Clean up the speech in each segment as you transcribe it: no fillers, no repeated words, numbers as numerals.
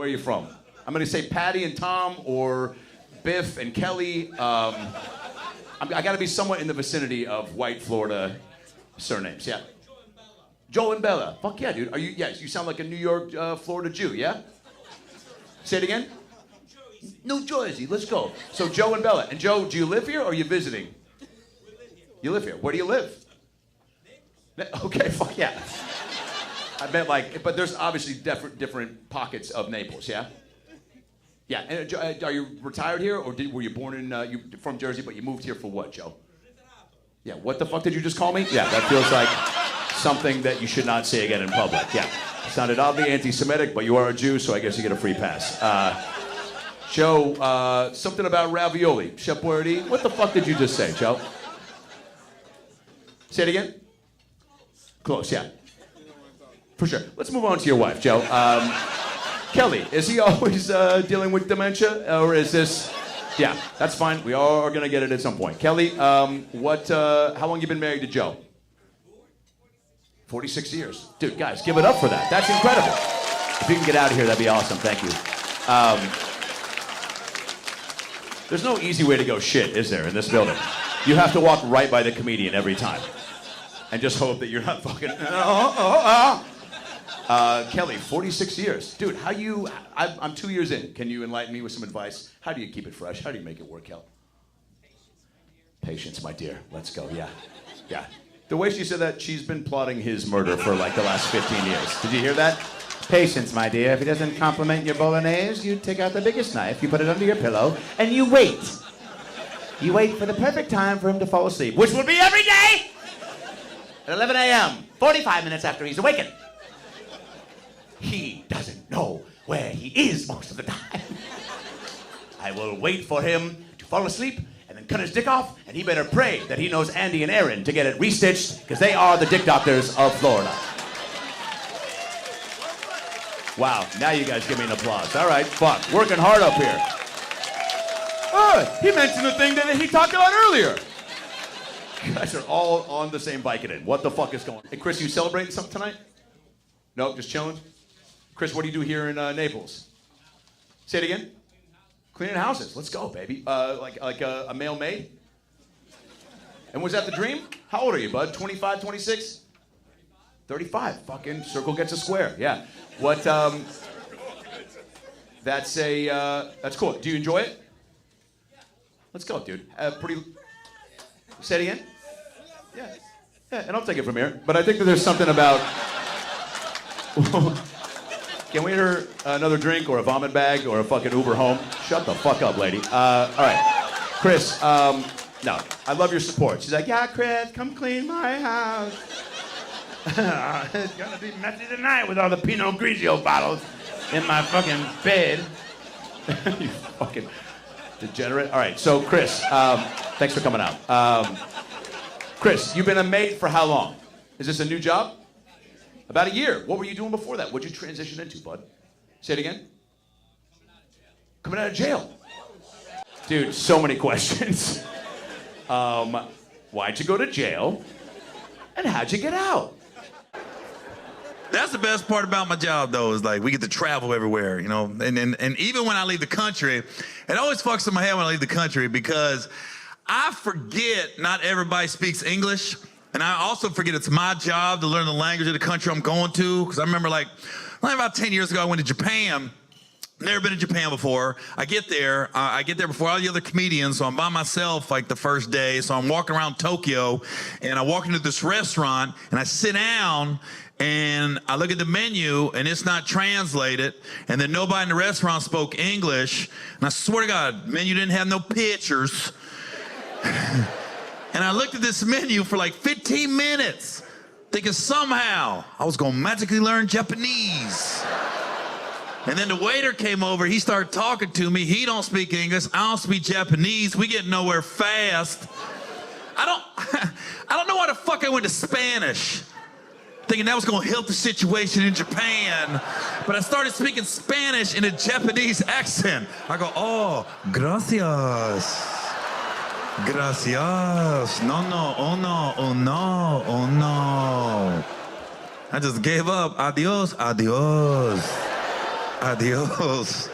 Where are you from? I'm gonna say Patty and Tom or Biff and Kelly. I gotta be somewhat in the vicinity of white Florida surnames, yeah. Joe and Bella. Fuck yeah, dude. Are you? Yes, you sound like a New York, Florida Jew, yeah? Say it again. New Jersey, let's go. So Joe and Bella. And Joe, do you live here or are you visiting? You live here. Where do you live? Okay, fuck yeah. I bet but there's obviously different pockets of Naples, yeah? Yeah, and are you retired here or were you born in, you from Jersey, but you moved here for what, Joe? Yeah, what the fuck did you just call me? Yeah, that feels like something that you should not say again in public, yeah. Sounded oddly anti-Semitic, but you are a Jew, so I guess you get a free pass. Joe, something about ravioli. Shepwardi. What the fuck did you just say, Joe? Say it again? Close, yeah. For sure. Let's move on to your wife, Joe. Kelly, is he always dealing with dementia? Or is this... Yeah, that's fine. We are going to get it at some point. Kelly, how long you been married to Joe? 46 years. Dude, guys, give it up for that. That's incredible. If you can get out of here, that'd be awesome. Thank you. There's no easy way to go shit, is there, in this building? You have to walk right by the comedian every time. And just hope that you're not fucking... Kelly, 46 years. Dude, I'm 2 years in. Can you enlighten me with some advice? How do you keep it fresh? How do you make it work, Kel? Patience, my dear. Let's go, yeah. Yeah. The way she said that, she's been plotting his murder for like the last 15 years. Did you hear that? Patience, my dear. If he doesn't compliment your bolognese, you take out the biggest knife, you put it under your pillow, and you wait. You wait for the perfect time for him to fall asleep, which will be every day at 11 a.m., 45 minutes after he's awakened. He doesn't know where he is most of the time. I will wait for him to fall asleep and then cut his dick off, and he better pray that he knows Andy and Aaron to get it restitched, because they are the dick doctors of Florida. Wow, now you guys give me an applause. All right, fuck, working hard up here. Oh, he mentioned the thing that he talked about earlier. You guys are all on the same Vicodin. What the fuck is going on? Hey, Chris, you celebrating something tonight? No, just chilling? Chris, what do you do here in Naples? Say it again? Cleaning houses. Let's go, baby. Like a male maid? And was that the dream? How old are you, bud? 25, 26? 35. Fucking circle gets a square. Yeah. What, that's cool. Do you enjoy it? Let's go, dude. Say it again? Yeah. Yeah, and I'll take it from here. But I think that there's something about... Can we order another drink or a vomit bag or a fucking Uber home? Shut the fuck up, lady. All right. Chris, no, I love your support. She's like, yeah, Chris, come clean my house. It's gonna be messy tonight with all the Pinot Grigio bottles in my fucking bed. You fucking degenerate. All right, so Chris, thanks for coming out. Chris, you've been a maid for how long? Is this a new job? About a year. What were you doing before that? What'd you transition into, bud? Say it again. Coming out of jail. Dude, so many questions. Why'd you go to jail? And how'd you get out? That's the best part about my job, though, is like we get to travel everywhere, you know? And even when I leave the country, it always fucks in my head when I leave the country because I forget not everybody speaks English. And I also forget it's my job to learn the language of the country I'm going to. Because I remember like about 10 years ago, I went to Japan. Never been to Japan before. I get there before all the other comedians, so I'm by myself like the first day. So I'm walking around Tokyo, and I walk into this restaurant, and I sit down, and I look at the menu, and it's not translated, and then nobody in the restaurant spoke English, and I swear to God, menu didn't have no pictures. And I looked at this menu for like 15 minutes, thinking somehow I was gonna magically learn Japanese. And then the waiter came over, he started talking to me. He don't speak English, I don't speak Japanese. We get nowhere fast. I don't know why the fuck I went to Spanish, thinking that was gonna help the situation in Japan. But I started speaking Spanish in a Japanese accent. I go, oh, gracias. Gracias. No, oh no, oh no, oh no. I just gave up. Adios, adios. Adios.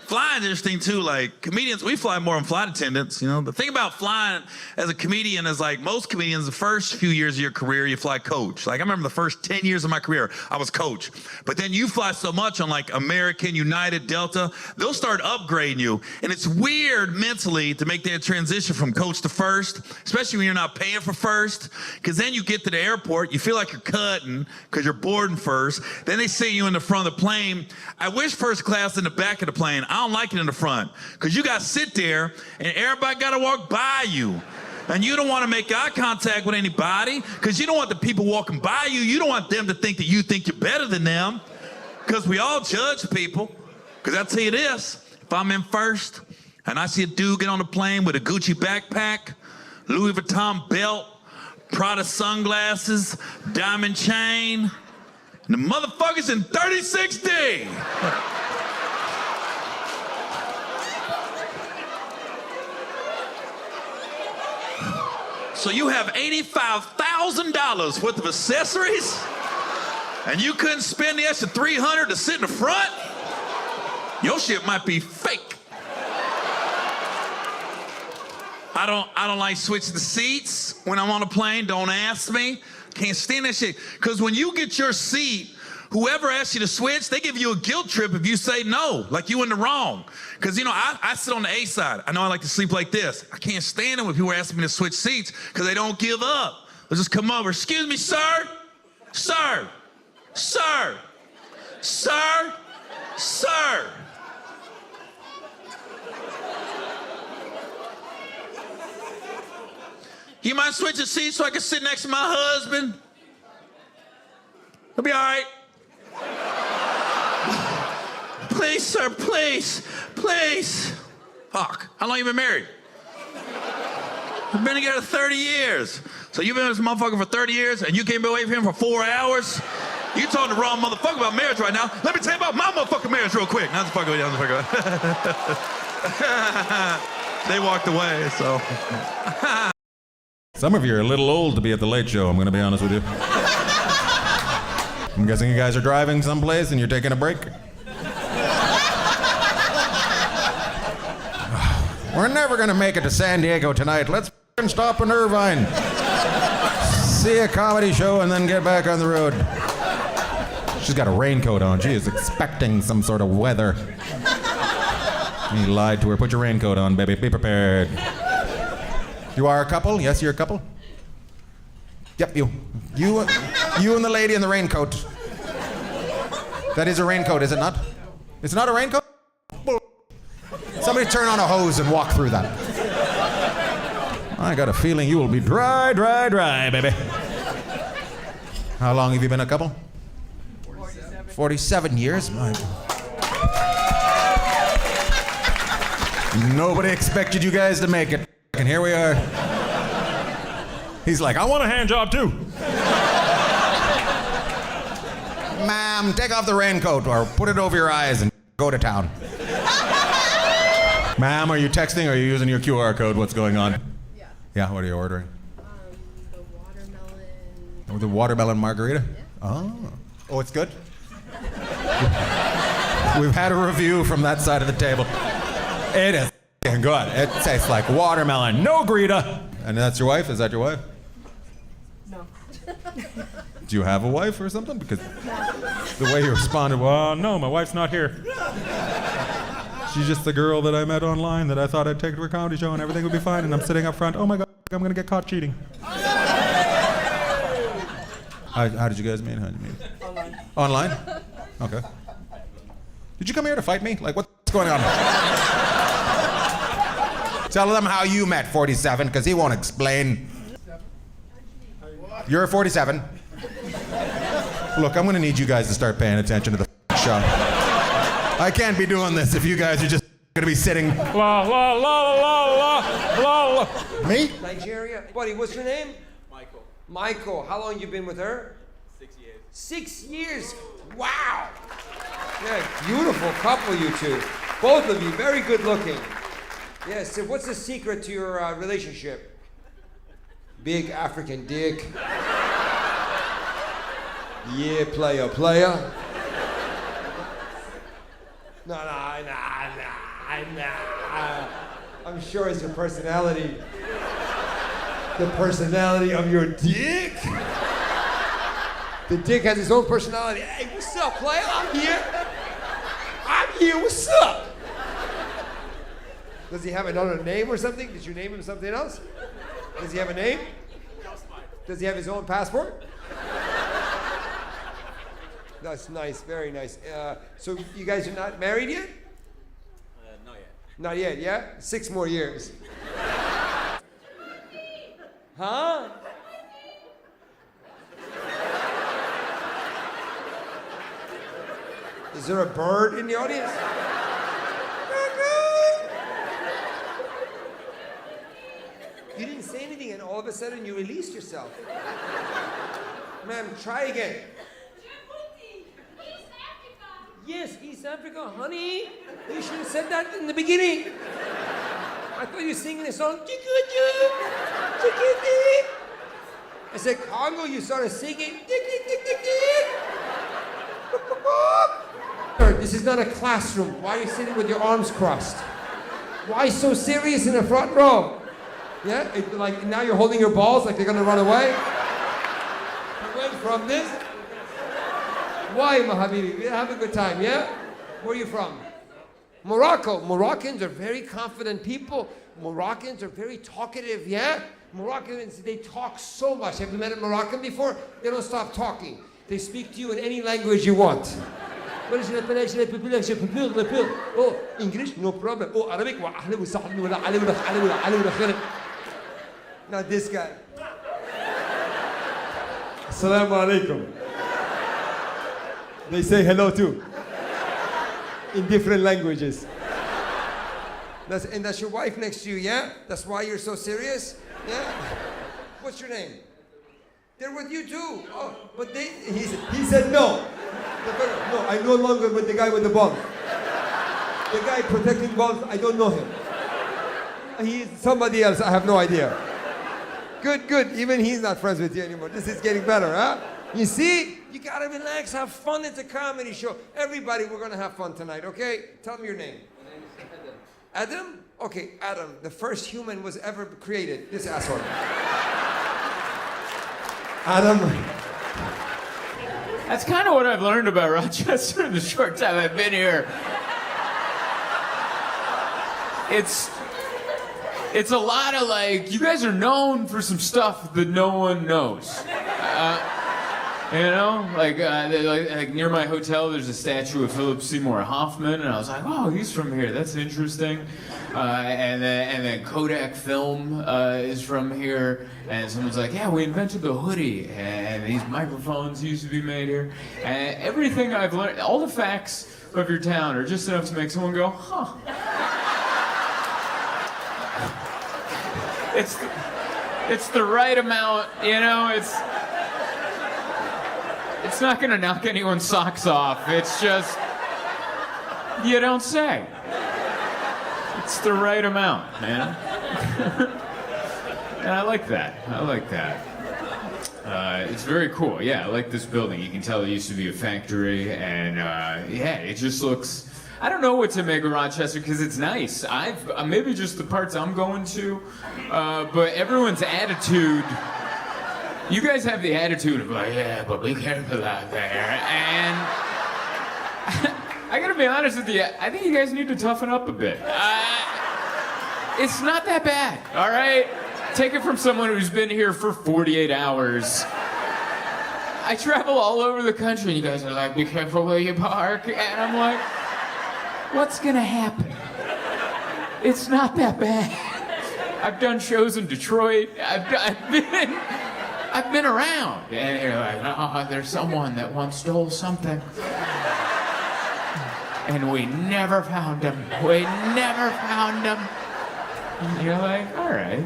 Flying's interesting too. Like comedians, we fly more than flight attendants. You know, the thing about flying as a comedian is like most comedians, the first few years of your career, you fly coach. Like I remember the first 10 years of my career, I was coach. But then you fly so much on like American, United, Delta, they'll start upgrading you. And it's weird mentally to make that transition from coach to first, especially when you're not paying for first. Because then you get to the airport, you feel like you're cutting because you're boarding first. Then they see you in the front of the plane. I wish first class in the back of the plane. I don't like it in the front because you got to sit there and everybody got to walk by you. And you don't want to make eye contact with anybody because you don't want the people walking by you. You don't want them to think that you think you're better than them because we all judge people. Because I'll tell you this, if I'm in first and I see a dude get on the plane with a Gucci backpack, Louis Vuitton belt, Prada sunglasses, diamond chain, and the motherfucker's in 3060. So you have $85,000 worth of accessories, and you couldn't spend the extra $300 to sit in the front? Your shit might be fake. I don't like switching the seats when I'm on a plane. Don't ask me. Can't stand that shit. Because when you get your seat, whoever asks you to switch, they give you a guilt trip if you say no, like you in the wrong. Because, you know, I sit on the A side. I know I like to sleep like this. I can't stand it when people ask me to switch seats because they don't give up. They'll just come over. Excuse me, sir? Sir? Sir? Sir? Sir? You mind switching seats so I can sit next to my husband? It'll be all right. Please, sir, please, please. Fuck, how long you been married? We've been together 30 years. So you've been with this motherfucker for 30 years and you can't be away from him for 4 hours? You talking to the wrong motherfucker about marriage right now. Let me tell you about my motherfucking marriage real quick. Not the fuck with you, They walked away, so. Some of you are a little old to be at the Late Show, I'm gonna be honest with you. I'm guessing you guys are driving someplace and you're taking a break? We're never gonna make it to San Diego tonight. Let's f***ing stop in Irvine. See a comedy show and then get back on the road. She's got a raincoat on. She is expecting some sort of weather. He lied to her. Put your raincoat on, baby. Be prepared. You are a couple? Yes, you're a couple? Yep, you and the lady in the raincoat. That is a raincoat, is it not? It's not a raincoat? Somebody turn on a hose and walk through that. I got a feeling you will be dry, dry, dry, baby. How long have you been a couple? 47 years? Nobody expected you guys to make it. And here we are. He's like, I want a hand job too. Ma'am, take off the raincoat or put it over your eyes and go to town. Ma'am, are you texting or are you using your QR code? What's going on? Yeah. Yeah, what are you ordering? The watermelon. Oh, the watermelon margarita? Yeah. Oh, it's good? We've had a review from that side of the table. It is good. It tastes like watermelon. No Greta. And that's your wife? Is that your wife? No. Do you have a wife or something? Because the way you responded, well, no, my wife's not here. She's just the girl that I met online that I thought I'd take to a comedy show and everything would be fine, and I'm sitting up front, oh my God, I'm gonna get caught cheating. How did you guys meet? How did you meet? Online. Online? Okay. Did you come here to fight me? Like, what's going on? Tell them how you met 47, because he won't explain. You're 47. Look, I'm gonna need you guys to start paying attention to the show. I can't be doing this if you guys are just gonna be sitting. La la la la la la la. Me? Nigeria. Buddy, what's your name? Michael. Michael. How long you been with her? 6 years. 6 years. Wow. Yeah, beautiful couple, you two. Both of you, very good looking. Yes. So what's the secret to your relationship? Big African dick. Yeah, player. No. I'm sure it's your personality. The personality of your dick? The dick has its own personality. Hey, what's up, player? I'm here, what's up? Does he have another name or something? Did you name him something else? Does he have a name? Does he have his own passport? That's nice, very nice. So you guys are not married yet? Not yet. Not yet, yeah? 6 more years. Huh? Is there a bird in the audience? You didn't say anything and all of a sudden you released yourself. Ma'am, try again. Yes, East Africa, honey. You should have said that in the beginning. I thought you were singing a song. I said Congo, you started singing. This is not a classroom. Why are you sitting with your arms crossed? Why so serious in the front row? Yeah, like now you're holding your balls like they're gonna run away. You went from this. Why, Mahabibi? Have a good time, yeah? Where are you from? Morocco. Moroccans are very confident people. Moroccans are very talkative, yeah? Moroccans, they talk so much. Have you met a Moroccan before? They don't stop talking. They speak to you in any language you want. Oh, English? No problem. Oh, Arabic? Now this guy. Assalamu alaikum. They say hello too. In different languages. And that's your wife next to you, yeah? That's why you're so serious? Yeah? What's your name? They're with you too. Oh, but he said no. No, I'm no longer with the guy with the bomb. The guy protecting bombs, I don't know him. He's somebody else, I have no idea. Good. Even he's not friends with you anymore. This is getting better, huh? You see? You gotta relax, have fun. It's a comedy show. Everybody, we're gonna have fun tonight, okay? Tell me your name. My name is Adam? Adam. Okay, Adam, the first human was ever created. This asshole. Adam. That's kind of what I've learned about Rochester in the short time I've been here. It's a lot of like, you guys are known for some stuff that no one knows. You know, like near my hotel, there's a statue of Philip Seymour Hoffman, and I was like, oh, he's from here. That's interesting. And then Kodak Film is from here, and someone's like, yeah, we invented the hoodie, and these microphones used to be made here. And everything I've learned, all the facts of your town are just enough to make someone go, huh. It's the right amount, you know. It's not gonna knock anyone's socks off. It's just, you don't say. It's the right amount, man. And I like that. It's very cool. Yeah, I like this building. You can tell it used to be a factory, and yeah, it just looks. I don't know what to make of Rochester because it's nice. Maybe just the parts I'm going to, but everyone's attitude. You guys have the attitude of like, yeah, but be careful out there. And I gotta be honest with you, I think you guys need to toughen up a bit. It's not that bad, all right? Take it from someone who's been here for 48 hours. I travel all over the country and you guys are like, be careful where you park. And I'm like, what's gonna happen? It's not that bad. I've done shows in Detroit. I've been around. And you're like, oh, there's someone that once stole something. And we never found him. And you're like, all right.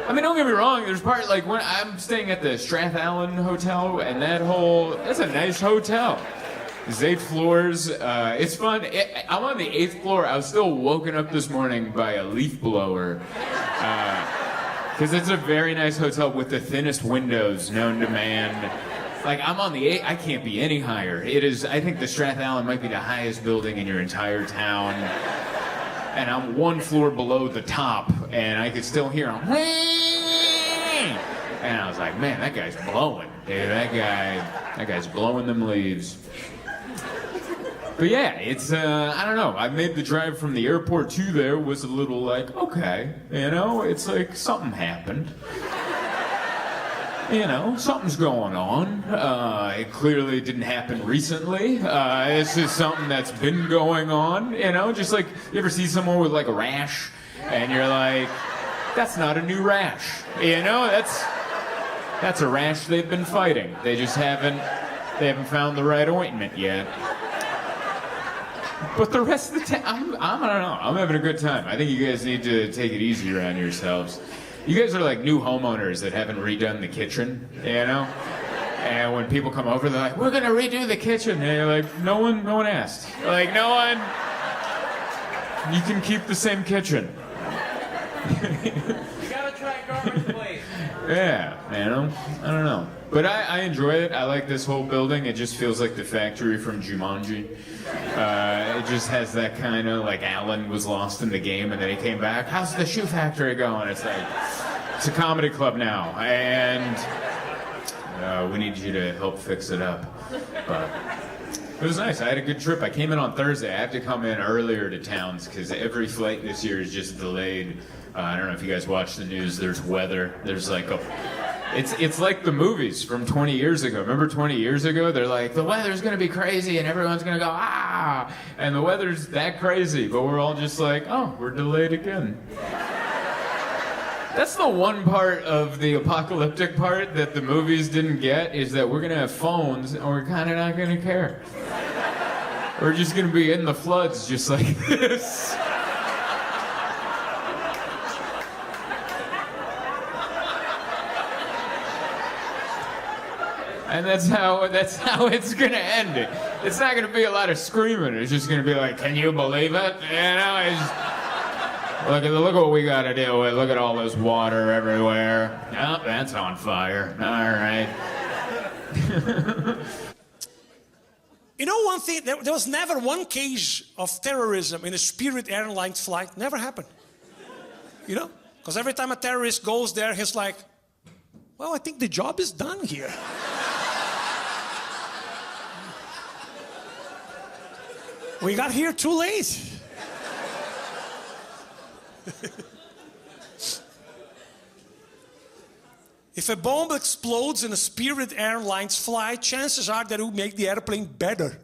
I mean, don't get me wrong, there's part, like, when I'm staying at the Strathallan Hotel, and that's a nice hotel. There's 8 floors, it's fun. I'm on the 8th floor. I was still woken up this morning by a leaf blower. Because it's a very nice hotel with the thinnest windows known to man. Like, I'm on the 8th, I can't be any higher. It is, I think the Strath Allen might be the highest building in your entire town. And I'm 1 floor below the top, and I could still hear him. And I was like, man, that guy's blowing. Dude, that guy's blowing them leaves. But yeah, it's, I don't know. I made the drive from the airport to there was a little like, okay, you know, it's like something happened. You know, something's going on. It clearly didn't happen recently. It's just something that's been going on, you know? Just like, you ever see someone with like a rash, and you're like, that's not a new rash. You know, that's a rash they've been fighting. They just haven't found the right ointment yet. But the rest of the time, I don't know. I'm having a good time. I think you guys need to take it easy around yourselves. You guys are like new homeowners that haven't redone the kitchen, you know? And when people come over, they're like, we're gonna redo the kitchen. And you're like, no one asked. Like, no one, you can keep the same kitchen. You gotta try garbage place. Yeah, you know, I don't know. But I enjoy it. I like this whole building. It just feels like the factory from Jumanji. It just has that kind of, like Alan was lost in the game and then he came back. How's the shoe factory going? It's like, it's a comedy club now. And we need you to help fix it up. But it was nice. I had a good trip. I came in on Thursday. I have to come in earlier to towns because every flight this year is just delayed. I don't know if you guys watch the news. There's weather. There's like it's like the movies from 20 years ago. Remember 20 years ago? They're like, the weather's gonna be crazy and everyone's gonna go, ah! And the weather's that crazy, but we're all just like, oh, we're delayed again. That's the one part of the apocalyptic part that the movies didn't get, is that we're gonna have phones and we're kinda not gonna care. We're just gonna be in the floods just like this. And that's how it's gonna end. It's not gonna be a lot of screaming. It's just gonna be like, can you believe it? You know, look what we gotta deal with. Look at all this water everywhere. Oh, that's on fire. All right. You know one thing, there was never one case of terrorism in a Spirit Airlines flight. Never happened. You know? Because every time a terrorist goes there, he's like, well, I think the job is done here. We got here too late. If a bomb explodes in a Spirit Airlines flight, chances are that it will make the airplane better.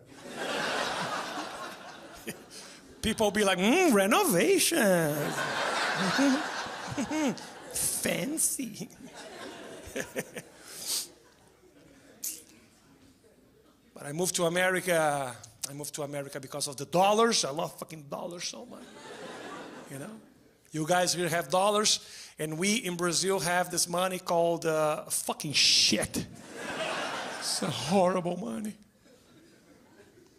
People will be like, renovation. Fancy. But I moved to America because of the dollars. I love fucking dollars so much. You know? You guys here have dollars, and we in Brazil have this money called fucking shit. It's a horrible money.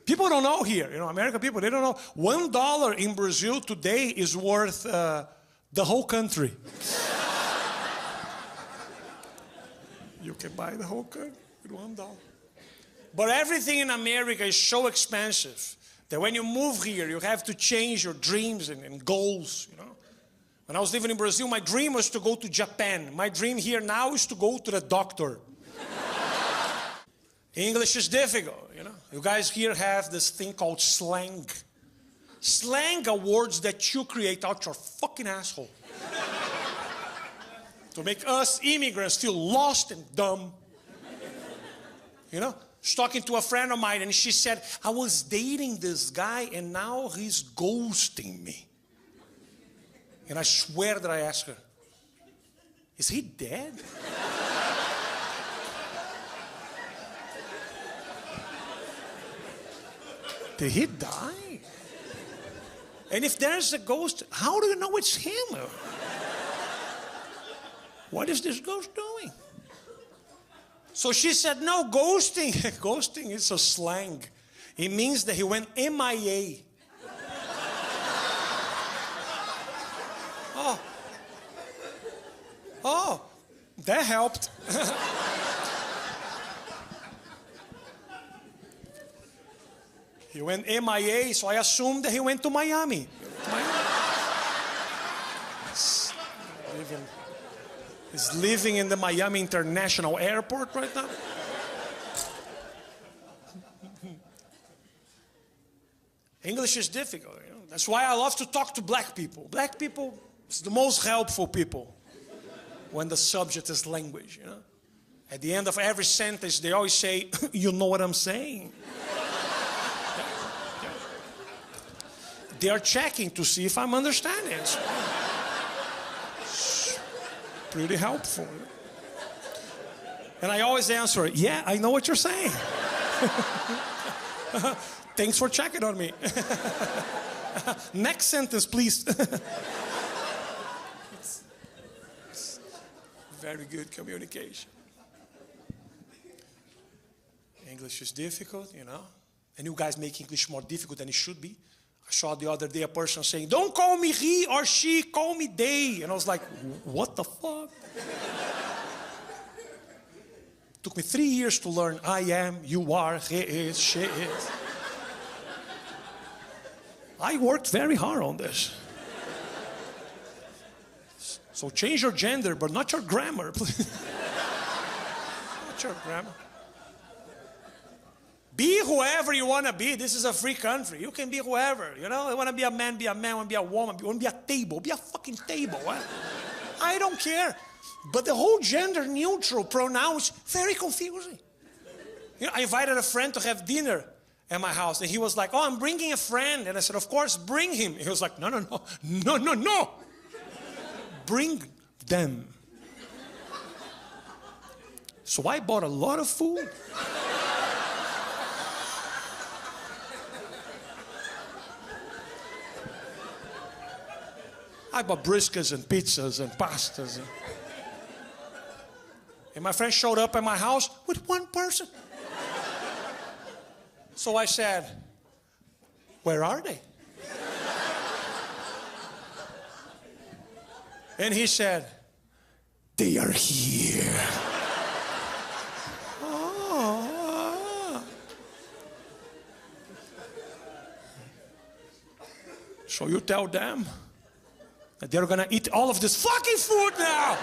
People don't know here, you know, American people, they don't know. $1 in Brazil today is worth the whole country. You can buy the whole country with $1. But everything in America is so expensive that when you move here, you have to change your dreams and goals, you know. When I was living in Brazil, my dream was to go to Japan. My dream here now is to go to the doctor. English is difficult, you know. You guys here have this thing called slang. Slang are words that you create out your fucking asshole. To make us immigrants feel lost and dumb. You know? I was talking to a friend of mine and she said, I was dating this guy and now he's ghosting me. And I swear that I asked her, is he dead? Did he die? And if there's a ghost, how do you know it's him? What is this ghost doing? So she said, no, ghosting. Ghosting is a slang. It means that he went MIA. Oh, that helped. He went MIA, so I assumed that he went to Miami. He's living in the Miami International Airport right now. English is difficult, you know. That's why I love to talk to black people. Black people is the most helpful people when the subject is language, you know. At the end of every sentence, they always say, you know what I'm saying? They are checking to see if I'm understanding. It's pretty helpful. And I always answer, yeah, I know what you're saying. Thanks for checking on me. Next sentence, please. It's very good communication. English is difficult, you know. And you guys make English more difficult than it should be. I saw the other day a person saying, don't call me he or she, call me they. And I was like, what the fuck? Took me 3 years to learn I am, you are, he is, she is. I worked very hard on this. So change your gender, but not your grammar, please. Not your grammar. Be whoever you want to be. This is a free country. You can be whoever. You know, I want to be a man, be a man. I want to be a woman. I want to be a table. Be a fucking table. What? I don't care. But the whole gender neutral pronouns, very confusing. You know, I invited a friend to have dinner at my house. And he was like, oh, I'm bringing a friend. And I said, of course, bring him. He was like, no. Bring them. So I bought a lot of food. I bought briskets and pizzas and pastas. And my friend showed up at my house with one person. So I said, where are they? And he said, they are here. Oh. So you tell them that they're gonna eat all of this fucking food now.